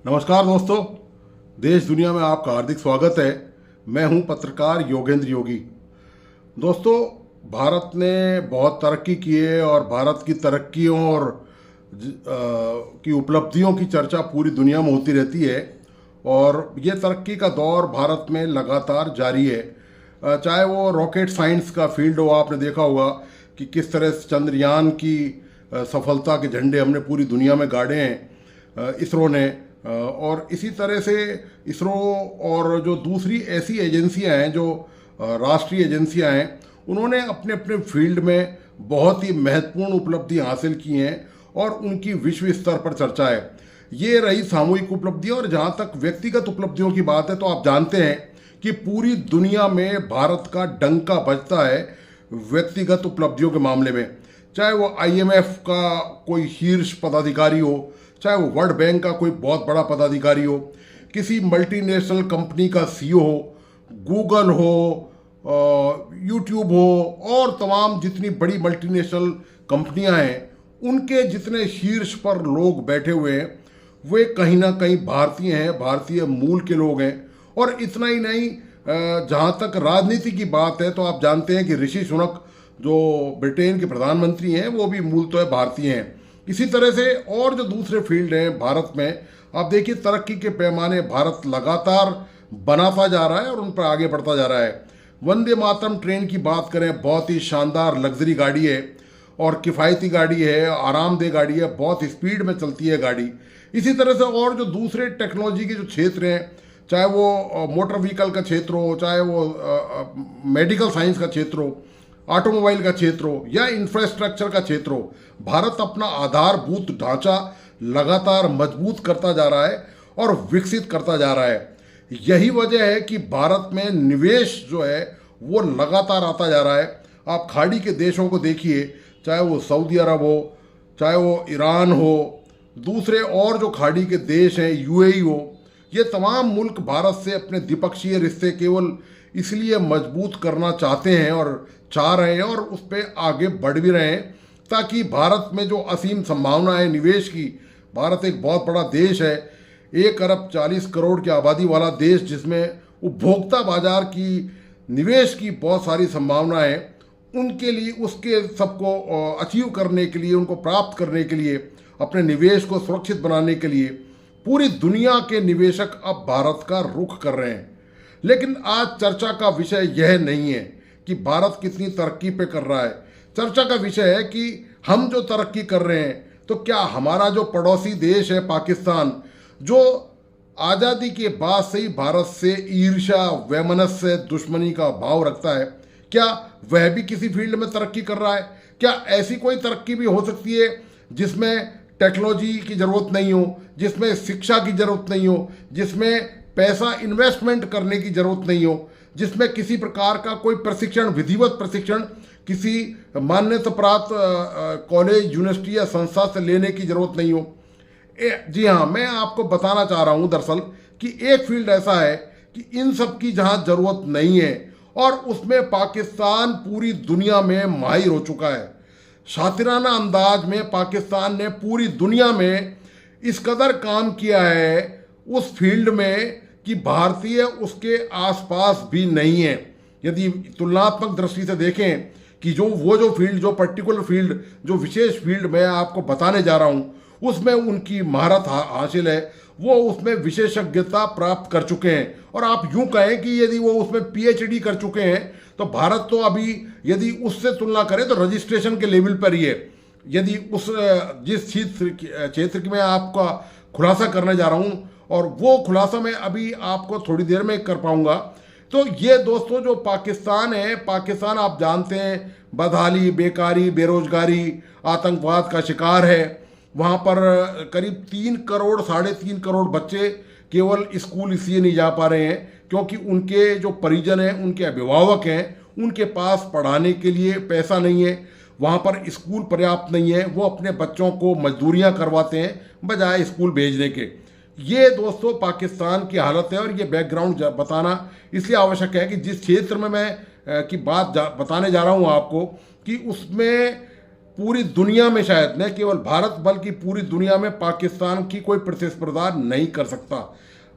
नमस्कार दोस्तों, देश दुनिया में आपका हार्दिक स्वागत है। मैं हूं पत्रकार योगेंद्र योगी। दोस्तों, भारत ने बहुत तरक्की की है और भारत की तरक्कियों और की उपलब्धियों की चर्चा पूरी दुनिया में होती रहती है और ये तरक्की का दौर भारत में लगातार जारी है। चाहे वो रॉकेट साइंस का फील्ड हो, आपने देखा होगा कि किस तरह से चंद्रयान की सफलता के झंडे हमने पूरी दुनिया में गाड़े हैं इसरो ने। और इसी तरह से इसरो और जो दूसरी ऐसी एजेंसियां हैं जो राष्ट्रीय एजेंसियां हैं, उन्होंने अपने अपने फील्ड में बहुत ही महत्वपूर्ण उपलब्धि हासिल की हैं और उनकी विश्व स्तर पर चर्चा है। ये रही सामूहिक उपलब्धियां। और जहाँ तक व्यक्तिगत उपलब्धियों की बात है तो आप जानते हैं कि पूरी दुनिया में भारत का डंका बजता है व्यक्तिगत उपलब्धियों के मामले में। चाहे वो IMF का कोई शीर्ष पदाधिकारी हो, चाहे वो वर्ल्ड बैंक का कोई बहुत बड़ा पदाधिकारी हो, किसी मल्टीनेशनल कंपनी का CEO हो, गूगल हो, यूट्यूब हो और तमाम जितनी बड़ी मल्टीनेशनल कंपनियां हैं, उनके जितने शीर्ष पर लोग बैठे हुए हैं वे कहीं ना कहीं भारतीय हैं, भारतीय मूल के लोग हैं। और इतना ही नहीं, जहाँ तक राजनीति की बात है तो आप जानते हैं कि ऋषि सुनक जो ब्रिटेन के प्रधानमंत्री हैं वो भी मूलतः भारतीय हैं। इसी तरह से और जो दूसरे फील्ड हैं भारत में, आप देखिए तरक्की के पैमाने भारत लगातार बनाता जा रहा है और उन पर आगे बढ़ता जा रहा है। वंदे मातरम ट्रेन की बात करें, बहुत ही शानदार लग्जरी गाड़ी है और किफ़ायती गाड़ी है, आरामदेह गाड़ी है, बहुत स्पीड में चलती है गाड़ी। इसी तरह से और जो दूसरे टेक्नोलॉजी के जो क्षेत्र हैं, चाहे वो मोटर व्हीकल का क्षेत्र हो, चाहे वो मेडिकल साइंस का क्षेत्र हो, ऑटोमोबाइल का क्षेत्र हो या इंफ्रास्ट्रक्चर का क्षेत्र हो, भारत अपना आधारभूत ढांचा लगातार मजबूत करता जा रहा है और विकसित करता जा रहा है। यही वजह है कि भारत में निवेश जो है वो लगातार आता जा रहा है। आप खाड़ी के देशों को देखिए, चाहे वो सऊदी अरब हो, चाहे वो ईरान हो, दूसरे और जो खाड़ी के देश हैं, UAE हो, ये तमाम मुल्क भारत से अपने द्विपक्षीय रिश्ते केवल इसलिए मजबूत करना चाहते हैं और चाह रहे हैं और उस पर आगे बढ़ भी रहे हैं ताकि भारत में जो असीम संभावना है निवेश की, भारत एक बहुत बड़ा देश है, 1 अरब 40 करोड़ की आबादी वाला देश, जिसमें उपभोक्ता बाजार की निवेश की बहुत सारी संभावना है, उनके लिए उसके सबको अचीव करने के लिए, उनको प्राप्त करने के लिए, अपने निवेश को सुरक्षित बनाने के लिए पूरी दुनिया के निवेशक अब भारत का रुख कर रहे हैं। लेकिन आज चर्चा का विषय यह नहीं है कि भारत कितनी तरक्की पे कर रहा है। चर्चा का विषय है कि हम जो तरक्की कर रहे हैं तो क्या हमारा जो पड़ोसी देश है पाकिस्तान, जो आज़ादी के बाद से ही भारत से ईर्ष्या, वैमनस्य, दुश्मनी का भाव रखता है, क्या वह भी किसी फील्ड में तरक्की कर रहा है? क्या ऐसी कोई तरक्की भी हो सकती है जिसमें टेक्नोलॉजी की ज़रूरत नहीं हो, जिसमें शिक्षा की ज़रूरत नहीं हो, जिसमें पैसा इन्वेस्टमेंट करने की ज़रूरत नहीं हो, जिसमें किसी प्रकार का कोई प्रशिक्षण, विधिवत प्रशिक्षण किसी मान्यता प्राप्त कॉलेज, यूनिवर्सिटी या संस्था से लेने की ज़रूरत नहीं हो? जी हाँ, मैं आपको बताना चाह रहा हूँ दरअसल कि एक फील्ड ऐसा है कि इन सब की जहाँ ज़रूरत नहीं है और उसमें पाकिस्तान पूरी दुनिया में माहिर हो चुका है। शातिराना अंदाज में पाकिस्तान ने पूरी दुनिया में इस कदर काम किया है उस फील्ड में कि भारतीय उसके आसपास भी नहीं है। यदि तुलनात्मक दृष्टि से देखें कि जो फील्ड, जो पर्टिकुलर फील्ड, जो विशेष फील्ड मैं आपको बताने जा रहा हूँ, उसमें उनकी महारत हासिल है, वो उसमें विशेषज्ञता प्राप्त कर चुके हैं। और आप यूँ कहें कि यदि वो उसमें PhD कर चुके हैं तो भारत तो अभी यदि उससे तुलना करें तो रजिस्ट्रेशन के लेवल पर ही है। यदि जिस क्षेत्र की मैं आपका खुलासा करने जा रहा हूँ, और वो खुलासा मैं अभी आपको थोड़ी देर में कर पाऊंगा। तो ये दोस्तों जो पाकिस्तान है, पाकिस्तान आप जानते हैं बदहाली, बेकारी, बेरोजगारी, आतंकवाद का शिकार है। वहाँ पर करीब 3 करोड़, 3.5 करोड़ बच्चे केवल स्कूल इसलिए नहीं जा पा रहे हैं क्योंकि उनके जो परिजन हैं, उनके अभिभावक हैं, उनके पास पढ़ाने के लिए पैसा नहीं है, वहाँ पर स्कूल पर्याप्त नहीं है, वो अपने बच्चों को मजदूरियाँ करवाते हैं बजाय स्कूल भेजने के। ये दोस्तों पाकिस्तान की हालत है और ये बैकग्राउंड बताना इसलिए आवश्यक है कि जिस क्षेत्र में मैं की बात बताने जा रहा हूँ आपको, कि उसमें पूरी दुनिया में शायद न केवल भारत बल्कि पूरी दुनिया में पाकिस्तान की कोई प्रतिस्पर्धा नहीं कर सकता।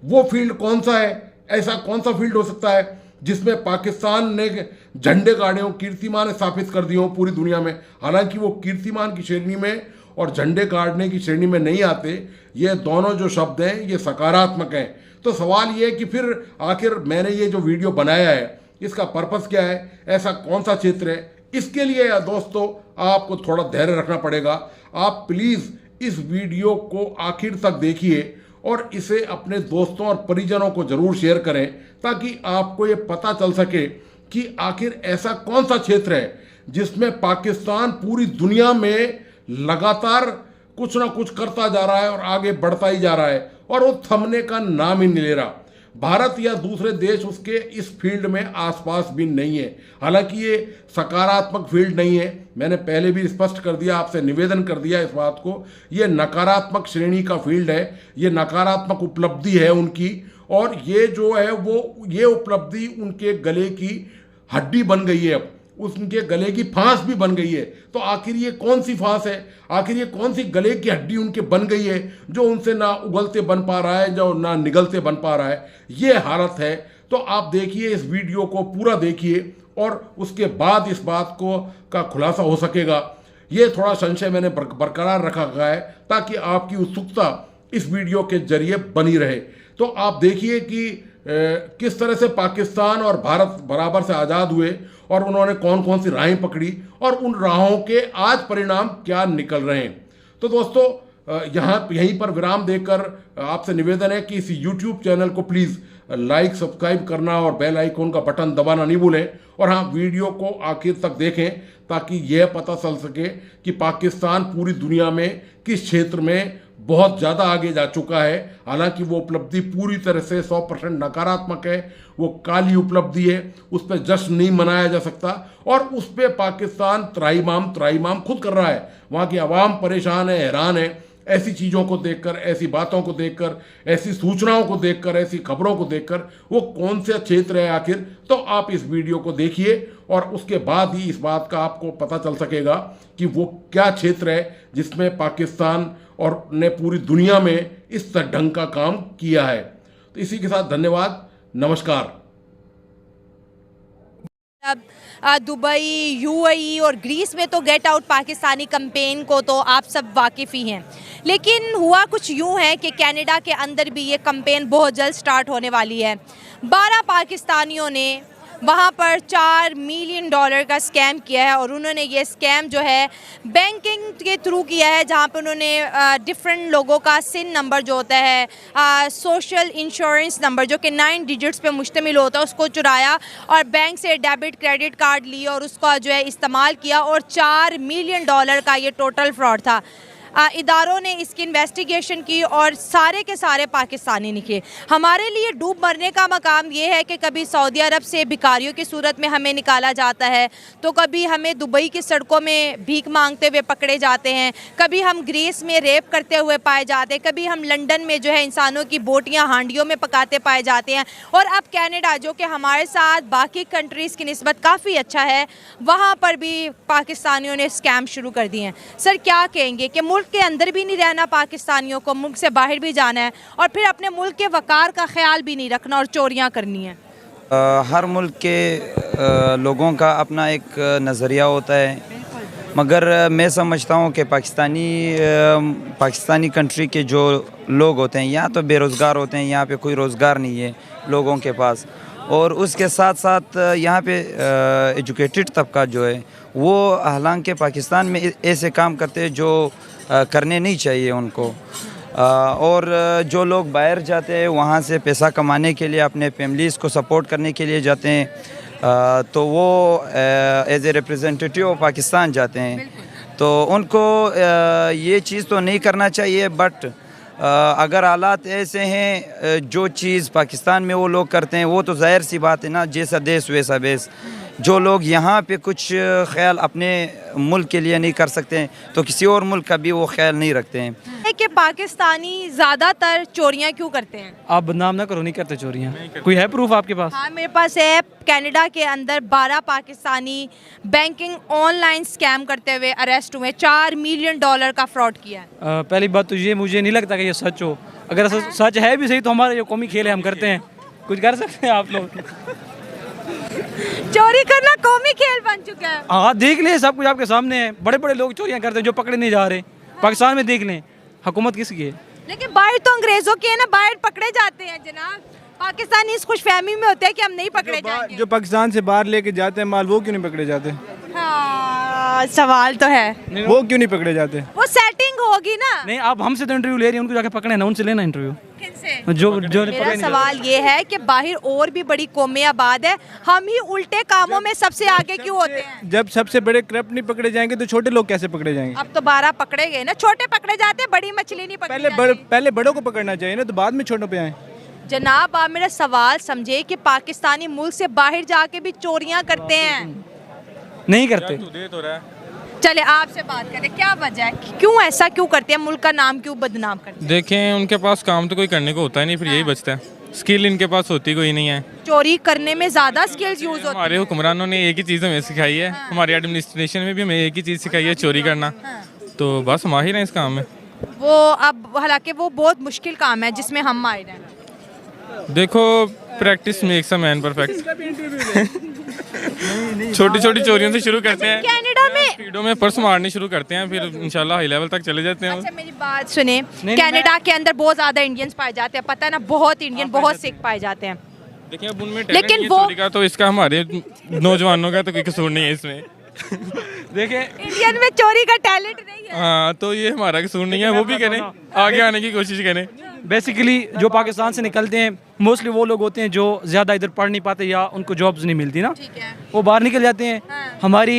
वो फील्ड कौन सा है? ऐसा कौन सा फील्ड हो सकता है जिसमें पाकिस्तान ने झंडे गाड़े हों, कीर्तिमान स्थापित कर दिए हों पूरी दुनिया में? हालांकि वो कीर्तिमान की श्रेणी में और झंडे गाड़ने की श्रेणी में नहीं आते। ये दोनों जो शब्द हैं ये सकारात्मक हैं। तो सवाल ये है कि फिर आखिर मैंने ये जो वीडियो बनाया है इसका पर्पस क्या है? ऐसा कौन सा क्षेत्र है? इसके लिए दोस्तों आपको थोड़ा धैर्य रखना पड़ेगा। आप प्लीज़ इस वीडियो को आखिर तक देखिए और इसे अपने दोस्तों और परिजनों को जरूर शेयर करें ताकि आपको ये पता चल सके कि आखिर ऐसा कौन सा क्षेत्र है जिसमें पाकिस्तान पूरी दुनिया में लगातार कुछ ना कुछ करता जा रहा है और आगे बढ़ता ही जा रहा है और वो थमने का नाम ही नहीं ले रहा। भारत या दूसरे देश उसके इस फील्ड में आसपास भी नहीं है। हालांकि ये सकारात्मक फील्ड नहीं है, मैंने पहले भी स्पष्ट कर दिया, आपसे निवेदन कर दिया इस बात को। ये नकारात्मक श्रेणी का फील्ड है, ये नकारात्मक उपलब्धि है उनकी, और ये जो है वो ये उपलब्धि उनके गले की हड्डी बन गई है, अब उनके गले की फांस भी बन गई है। तो आखिर ये कौन सी फांस है? आखिर ये कौन सी गले की हड्डी उनके बन गई है जो उनसे ना उगलते बन पा रहा है, जो ना निगलते बन पा रहा है? ये हालत है। तो आप देखिए, इस वीडियो को पूरा देखिए और उसके बाद इस बात को का खुलासा हो सकेगा। ये थोड़ा संशय मैंने बरकरार रखा गया है ताकि आपकी उत्सुकता इस वीडियो के जरिए बनी रहे। तो आप देखिए कि किस तरह से पाकिस्तान और भारत बराबर से आज़ाद हुए और उन्होंने कौन कौन सी राहें पकड़ी और उन राहों के आज परिणाम क्या निकल रहे हैं। तो दोस्तों यहीं पर विराम देकर आपसे निवेदन है कि इस YouTube चैनल को प्लीज़ लाइक सब्सक्राइब करना और बेल आइकॉन का बटन दबाना नहीं भूलें। और हाँ, वीडियो को आखिर तक देखें ताकि यह पता चल सके कि पाकिस्तान पूरी दुनिया में किस क्षेत्र में बहुत ज़्यादा आगे जा चुका है। हालांकि वो उपलब्धि पूरी तरह से 100% नकारात्मक है, वो काली उपलब्धि है, उस पर जश्न नहीं मनाया जा सकता और उस पर पाकिस्तान त्राईमाम खुद कर रहा है। वहाँ की आवाम परेशान है, हैरान है ऐसी चीज़ों को देखकर, ऐसी बातों को देखकर, ऐसी सूचनाओं को देखकर, ऐसी खबरों को देखकर। वो कौन से क्षेत्र है आखिर? तो आप इस वीडियो को देखिए और उसके बाद ही इस बात का आपको पता चल सकेगा कि वो क्या क्षेत्र है जिसमें पाकिस्तान और ने पूरी दुनिया में इस ढंग का काम किया है। तो इसी के साथ धन्यवाद, नमस्कार। अब दुबई, यूएई और ग्रीस में तो गेट आउट पाकिस्तानी कैंपेन को तो आप सब वाकिफ़ ही हैं, लेकिन हुआ कुछ यूं है कि कनाडा के अंदर भी ये कैंपेन बहुत जल्द स्टार्ट होने वाली है। 12 पाकिस्तानियों ने वहाँ पर $4 मिलियन का स्कैम किया है और उन्होंने ये स्कैम जो है बैंकिंग के थ्रू किया है, जहाँ पर उन्होंने डिफरेंट लोगों का सिन नंबर जो होता है, सोशल इंश्योरेंस नंबर जो कि 9 डिजिट्स पे मुश्तमिल होता है, उसको चुराया और बैंक से डेबिट क्रेडिट कार्ड लिया और उसका जो है इस्तेमाल किया और $4 मिलियन का ये टोटल फ्रॉड था। इदारों ने इसकी इन्वेस्टिगेशन की और सारे के सारे पाकिस्तानी निकले। हमारे लिए डूब मरने का मकाम ये है कि कभी सऊदी अरब से भिखारियों की सूरत में हमें निकाला जाता है, तो कभी हमें दुबई की सड़कों में भीख मांगते हुए पकड़े जाते हैं, कभी हम ग्रीस में रेप करते हुए पाए जाते हैं, कभी हम लंदन में जो है इंसानों की बोटियाँ हांडियों में पकाते पाए जाते हैं, और अब कनाडा जो कि हमारे साथ बाकी कंट्रीज़ की निस्बत काफ़ी अच्छा है, वहाँ पर भी पाकिस्तानियों ने स्कैम शुरू कर दिए हैं। सर क्या कहेंगे कि मुल्क के अंदर भी नहीं रहना पाकिस्तानियों को, मुल्क से बाहर भी जाना है और फिर अपने मुल्क के वक़ार का ख्याल भी नहीं रखना और चोरियां करनी है? हर मुल्क के लोगों का अपना एक नज़रिया होता है, मगर मैं समझता हूँ कि पाकिस्तानी कंट्री के जो लोग होते हैं यहाँ तो बेरोज़गार होते हैं, यहाँ पे कोई रोज़गार नहीं है लोगों के पास, और उसके साथ साथ यहाँ पे एजुकेटेड तबका जो है वो हालांकि पाकिस्तान में ऐसे काम करते हैं जो करने नहीं चाहिए उनको, और जो लोग बाहर जाते हैं वहाँ से पैसा कमाने के लिए, अपने फैमिलीज़ को सपोर्ट करने के लिए जाते हैं, तो वो as a representative of Pakistan जाते हैं, तो उनको ये चीज़ तो नहीं करना चाहिए। बट अगर हालात ऐसे हैं, जो चीज़ पाकिस्तान में वो लोग करते हैं वो तो ज़ाहिर सी बात है ना, जैसा देश वैसा बेस। जो लोग यहाँ पे कुछ ख्याल अपने मुल्क के लिए नहीं कर सकते हैं तो किसी और मुल्क का भी वो ख्याल नहीं रखते हैं। कि पाकिस्तानी ज़्यादातर चोरियां क्यों करते हैं? आप बदनाम ना करो, नहीं करते चोरियां। कोई है प्रूफ आपके पास? हाँ मेरे पास है। कनाडा के अंदर 12 पाकिस्तानी बैंकिंग ऑनलाइन स्कैम करते हुए अरेस्ट हुए, $4 मिलियन का फ्रॉड किया है। पहली बात तो ये, मुझे नहीं लगता कि ये सच हो। अगर सच है भी सही तो हमारे जो कौमी खेल है हम करते हैं, कुछ कर सकते हैं आप लोग? चोरी करना कौमी खेल बन चुका है। हाँ देख लें, सब कुछ आपके सामने है। बड़े बड़े लोग चोरियां करते हैं जो पकड़े नहीं जा रहे। पाकिस्तान में देख लें, हुकूमत किसकी है? लेकिन बाहर तो अंग्रेजों की है ना, बाहर पकड़े जाते हैं जनाब। पाकिस्तानी इस खुशफहमी में होते हैं कि हम नहीं पकड़े जाएंगे। जो पाकिस्तान से बाहर लेके जाते हैं माल, वो क्यों नहीं पकड़े जाते? हाँ सवाल तो है, वो क्यों नहीं पकड़े जाते? वो सेटिंग होगी ना। नहीं, आप हमसे तो इंटरव्यू ले रही हैं, उनको जाके पकड़े ना, उनसे लेना इंटरव्यू। किनसे? जो मेरा सवाल ये है कि बाहर और भी बड़ी कौमें आबाद है, हम ही उल्टे कामों में सबसे आगे क्यों होते हैं? जब सबसे बड़े करप्ट नहीं पकड़े जाएंगे तो छोटे लोग कैसे पकड़े जाएंगे? अब तो 12 पकड़े गए ना, छोटे पकड़े जाते हैं, बड़ी मछली नहीं पकड़ी जाती। पहले बड़ों को पकड़ना चाहिए ना, तो बाद में छोटों पे आए। जनाब आप मेरा सवाल समझे कि पाकिस्तानी मुल्क से बाहर जाके भी चोरियां करते हैं। नहीं करते। चले आपसे बात करें, क्या वजह है, क्यों ऐसा क्यों करते हैं, मुल्क का नाम क्यों बदनाम करते हैं? देखें, उनके पास काम तो कोई करने को होता ही नहीं, फिर यही बचता है। स्किल इनके पास होती कोई नहीं है। चोरी करने में ज्यादा स्किल्स यूज होती हमारे हुक्मरानों ने एक ही चीज़ हमें सिखाई है, हमारे एडमिनिस्ट्रेशन में भी हमें एक ही चीज़ सिखाई है, चोरी करना। तो बस माहिर हैं इस काम में। वो अब हालांकि वो बहुत मुश्किल काम है जिसमें हम माहिर हैं। देखो, practice makes a man perfect. छोटी छोटी चोरियों से शुरू करते हैं, कनाडा में स्पीडों में पर्स मारने शुरू करते हैं, फिर इंशाल्लाह हाई लेवल तक चले जाते हैं। अच्छा मेरी बात सुने, कनाडा के अंदर बहुत ज्यादा इंडियंस पाए जाते हैं, पता है ना, बहुत इंडियन, बहुत सिख पाए जाते हैं। देखिए अब उनमें लेकिन लेकिन वो- चोरी का तो इसका हमारे नौजवानों का तो कोई कसूर नहीं है इसमें। देखिए, इंडियन में चोरी का टैलेंट नहीं है। हाँ, तो ये हमारा कसूर नहीं है, वो भी करें, आगे आने की कोशिश करें। बेसिकली जो पाकिस्तान से निकलते हैं मोस्टली वो लोग होते हैं जो ज़्यादा इधर पढ़ नहीं पाते या उनको जॉब्स नहीं मिलती ना, ठीक है। वो बाहर निकल जाते हैं। हमारी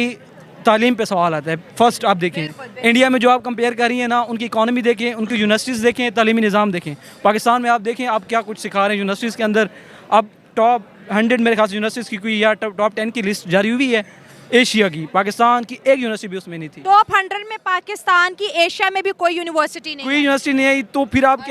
तालीम पे सवाल आता है। फर्स्ट आप देखें, इंडिया में जो आप कंपेयर कर रही हैं ना, उनकी इकॉनमी देखें, उनकी यूनिवर्सिटीज़ देखें, तालीमी निज़ाम देखें। पाकिस्तान में आप देखें आप क्या कुछ सिखा रहे हैं यूनिवर्सिटीज़ के अंदर। अब टॉप 100 मेरे ख्याल से यूनिवर्सिटीज़ की कोई या टॉप 10 की लिस्ट जारी हुई है एशिया की, पाकिस्तान की एक यूनिवर्सिटी भी उसमें नहीं थी। टॉप 100 में पाकिस्तान की, एशिया में भी कोई यूनिवर्सिटी नहीं कोई है। यूनिवर्सिटी नहीं आई, तो फिर आप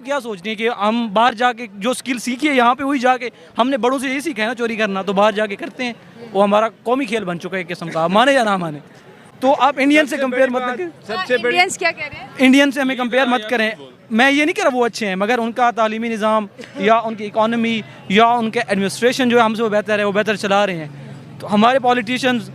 क्या सोचते हैं कि हम बाहर जाके जो स्किल सीखी है यहाँ पे वही जाके, हमने बड़ों से यही सीखा है ना चोरी करना, तो बाहर जाके करते हैं। वो हमारा कौमी खेल बन चुका है एक किस्म का, माने या ना माने। तो आप इंडियन से कंपेयर मत करें, सबसे इंडियंस क्या कह रहे हैं? इंडियन से हमें कंपेयर मत करें। मैं ये नहीं कह रहा वो अच्छे हैं, मगर उनका तालीमी निज़ाम या उनकी इकॉनमी या उनके एडमिनिस्ट्रेशन जो है हमसे वो बेहतर है, वो बेहतर चला रहे हैं। तो हमारे पॉलिटिशियंस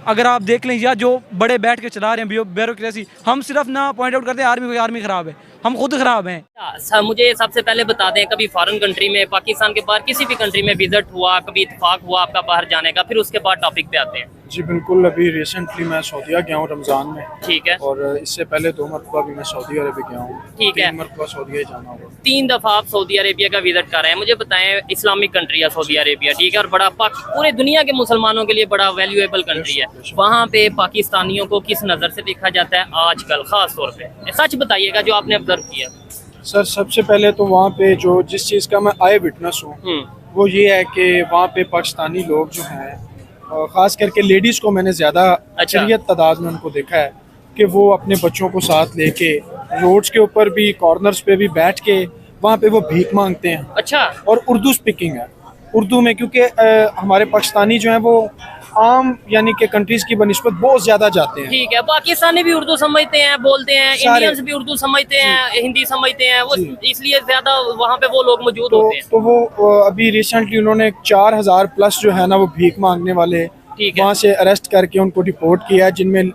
अगर आप देख लें या जो बड़े बैठ के चला रहे हैं ब्यूरोक्रेसी, हम सिर्फ ना पॉइंट आउट करते हैं आर्मी ख़राब है, हम खुद ख़राब हैं। मुझे सबसे पहले बता दें, कभी फॉरेन कंट्री में, पाकिस्तान के बाहर किसी भी कंट्री में विजिट हुआ, कभी इत्तेफाक हुआ आपका बाहर जाने का, फिर उसके बाद टॉपिक पे आते हैं। जी बिल्कुल, अभी रिसेंटली मैं सऊदीया गया हूँ रमज़ान में, ठीक है। और इससे पहले 2 मरतबा भी मैं सऊदी अरब गया हूँ। ठीक है। 3 मरतबा सऊदीया ही जाना होगा। 3 दफ़ा आप सऊदी अरेबिया का विजिट कर रहे हैं। मुझे बताएं, इस्लामिक कंट्री है सऊदी अरेबिया, ठीक है, और बड़ा पूरे दुनिया के मुसलमानों के लिए बड़ा वैल्यूएबल कंट्री है। वहाँ पे पाकिस्तानियों को किस नज़र से देखा जाता है आजकल, ख़ास तौर पे सच बताइएगा जो आपने ऑब्जर्व किया। सर सबसे पहले तो वहाँ पे जो जिस चीज़ का मैं आई विटनेस हूँ वो ये है कि वहाँ पे पाकिस्तानी लोग जो हैं, ख़ास करके लेडीज़ को मैंने ज़्यादा अक्सरियत तादाद में उनको देखा है कि वो अपने बच्चों को साथ लेके रोड्स के ऊपर भी, कॉर्नर्स पे भी बैठ के वहाँ पे वो भीख मांगते हैं। अच्छा। और उर्दू स्पीकिंग है, उर्दू में, क्योंकि हमारे पाकिस्तानी जो हैं वो आम यानी कि कंट्रीज़ की बनिस्बत बहुत ज़्यादा जाते हैं। ठीक है, पाकिस्तानी भी उर्दू समझते हैं, बोलते हैं, इंडियंस भी उर्दू समझते हैं, हिंदी समझते हैं, वो इसलिए ज़्यादा वहाँ पे वो लोग मौजूद होते हैं। तो वो अभी रिसेंटली उन्होंने 4000 प्लस जो है ना वो भीख मांगने वाले वहाँ से अरेस्ट करके उनको डिपोर्ट किया है, जिनमें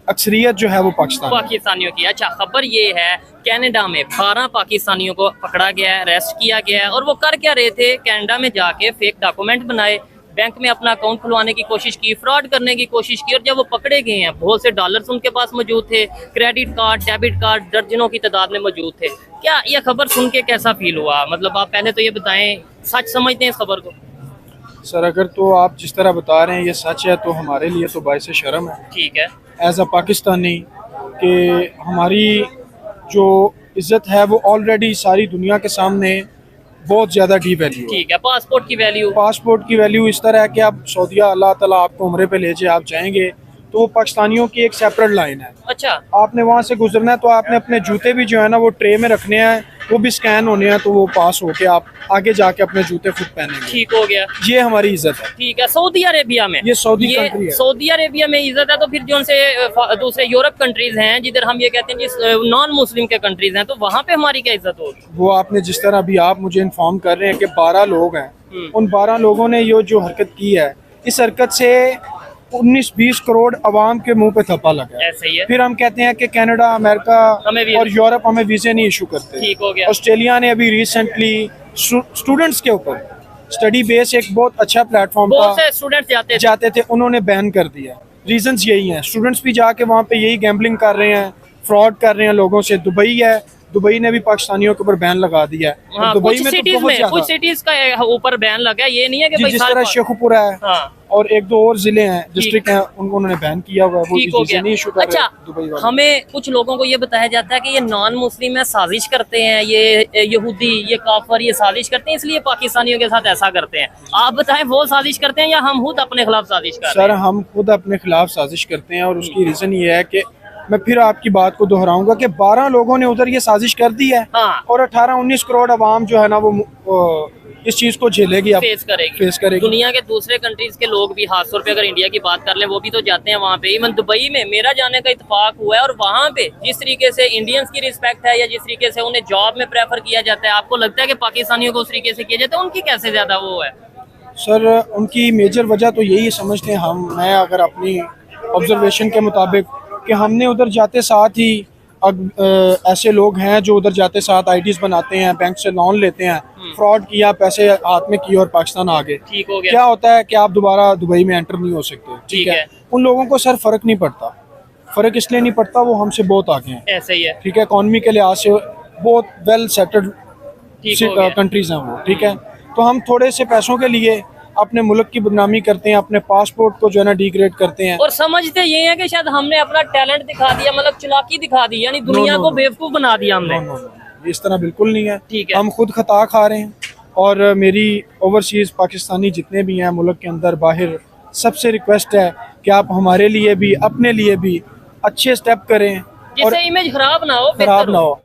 अक्सरियत जो है वो पाकिस्तानियों की। अच्छा, खबर ये है कनाडा में 12 पाकिस्तानियों को पकड़ा गया है, अरेस्ट किया गया है, और वो कर क्या रहे थे, कनाडा में जाके फेक डॉक्यूमेंट बनाए, बैंक में अपना अकाउंट खुलवाने की कोशिश की, फ्रॉड करने की कोशिश की, और जब वो पकड़े गए हैं बहुत से डॉलर्स उनके पास मौजूद थे, क्रेडिट कार्ड, डेबिट कार्ड दर्जनों की तादाद में मौजूद थे। क्या ये खबर सुन के कैसा फील हुआ? मतलब आप पहले तो ये बताएं, सच समझते हैं इस खबर को? सर अगर तो आप जिस तरह बता रहे हैं ये सच है तो हमारे लिए तो बाइस शर्म है, ठीक है, एज अ पाकिस्तानी, कि हमारी जो इज़्ज़त है वो ऑलरेडी सारी दुनिया के सामने बहुत ज़्यादा डी वैल्यू है। ठीक है, पासपोर्ट की वैल्यू? पासपोर्ट की वैल्यू इस तरह है कि आप सऊदीया अल्लाह ताला आपको उम्रे पे ले जाए, आप जाएंगे तो वो पाकिस्तानियों की एक सेपरेट लाइन है। अच्छा, आपने वहाँ से गुजरना है तो आपने अपने जूते भी जो है ना वो ट्रे में रखने हैं, वो भी स्कैन होने हैं, तो वो पास होके आप आगे जाके अपने जूते खुद पहनेंगे। ठीक हो गया। ये हमारी इज्जत है। ठीक है, सऊदी अरेबिया में ये सऊदी कंट्री है। सऊदी अरेबिया में इज्जत है, तो फिर जो उनसे दूसरे यूरोप कंट्रीज हैं जिधर हम ये कहते हैं कि नॉन मुस्लिम के कंट्रीज हैं, तो वहाँ पे हमारी क्या इज्जत होगी? वो आपने जिस तरह अभी आप मुझे इन्फॉर्म कर रहे हैं कि 12 लोग हैं, उन 12 लोगों ने ये जो हरकत की है, इस हरकत से 19-20 करोड़ अवाम के मुंह पे थप्पा लगा है। ऐसे ही है। फिर हम कहते हैं कि कनाडा, अमेरिका हमें भी और यूरोप हमें वीज़े नहीं इशू करते। ठीक हो गया। ऑस्ट्रेलिया ने अभी रिसेंटली स्टूडेंट्स के ऊपर स्टडी बेस एक बहुत अच्छा प्लेटफॉर्म बहुत था, से स्टूडेंट जाते थे, उन्होंने बैन कर दिया। रीजंस यही हैं, स्टूडेंट्स भी जाके वहाँ पे यही गैम्बलिंग कर रहे हैं, फ्रॉड कर रहे हैं लोगों से। दुबई है, दुबई ने भी पाकिस्तानियों के ऊपर बैन लगा दिया है। हाँ, दुबई कुछ में तो सिटीज बहुत में ज्यादा, कुछ सिटीज का ऊपर बैन लगा है, ये नहीं है कि जी, भाई जिस साल तरह बाद- शेखुपुरा है हाँ, और एक दो और जिले हैं, डिस्ट्रिक्ट हैं, उन्होंने बैन किया हुआ है, वो ठीक हो वीज़े नहीं इशू कर गया। रहे अच्छा, दुबई वाले। हमें कुछ लोगों को ये बताया जाता है कि ये नॉन मुस्लिम है, साजिश करते हैं, ये यहूदी, ये काफर, ये साजिश करते हैं, इसलिए पाकिस्तानियों के साथ ऐसा करते हैं। आप बताएं, वो साजिश करते हैं या हम खुद अपने खिलाफ साजिश कर रहे सर, हैं? हम खुद अपने खिलाफ साजिश करते हैं और उसकी रीजन ये है कि मैं फिर आपकी बात को दोहराऊंगा कि 12 लोगों ने उधर ये साजिश कर दी है हाँ। और 18-19 करोड़ अवाम जो है ना वो इस चीज को झेलेगी, अब फेस करेगी। फेस करेगी। दुनिया के दूसरे कंट्रीज के लोग भी, खास तौर पे अगर इंडिया की बात कर लें, वो भी तो जाते हैं वहाँ पे। इवन दुबई में मेरा जाने का इत्तेफाक हुआ है, और वहाँ पे जिस तरीके से इंडियंस की रिस्पेक्ट है या जिस तरीके से उन्हें जॉब में प्रेफर किया जाता है, आपको लगता है कि पाकिस्तानियों को उस तरीके से किया जाता है? उनकी कैसे ज्यादा वो है? सर, उनकी मेजर वजह तो यही समझते हैं मैं अगर अपनी ऑब्जर्वेशन के मुताबिक, कि हमने उधर जाते साथ ही ऐसे लोग हैं जो उधर जाते साथ आईडीज बनाते हैं, बैंक से लोन लेते हैं, फ्रॉड किया, पैसे हाथ में किए और पाकिस्तान आ गए। ठीक हो गया। क्या होता है कि आप दोबारा दुबई में एंटर नहीं हो सकते। ठीक है। उन लोगों को सर फर्क नहीं पड़ता। फर्क इसलिए नहीं पड़ता, वो हमसे बहुत आगे हैं। ऐसे ही है। ठीक है, इकॉनमी के लिहाज से बहुत वेल सेटल्ड ठीक हो गया। कंट्रीज हैं वो। ठीक है, तो हम थोड़े से पैसों के लिए अपने मुल्क की बदनामी करते हैं, अपने पासपोर्ट को जो है ना डिग्रेड करते हैं। और समझते ये है कि शायद हमने अपना टैलेंट दिखा दिया, मतलब चालाकी दिखा दी, यानी दुनिया को बेवकूफ बना दिया हमने। नो, इस तरह बिल्कुल नहीं है। ठीक है। हम खुद खता खा रहे हैं, और मेरी ओवरसीज पाकिस्तानी जितने भी हैं मुल्क के अंदर बाहर, सबसे रिक्वेस्ट है कि आप हमारे लिए भी, अपने लिए भी अच्छे स्टेप करें और जिससे इमेज खराब ना हो, खराब ना हो।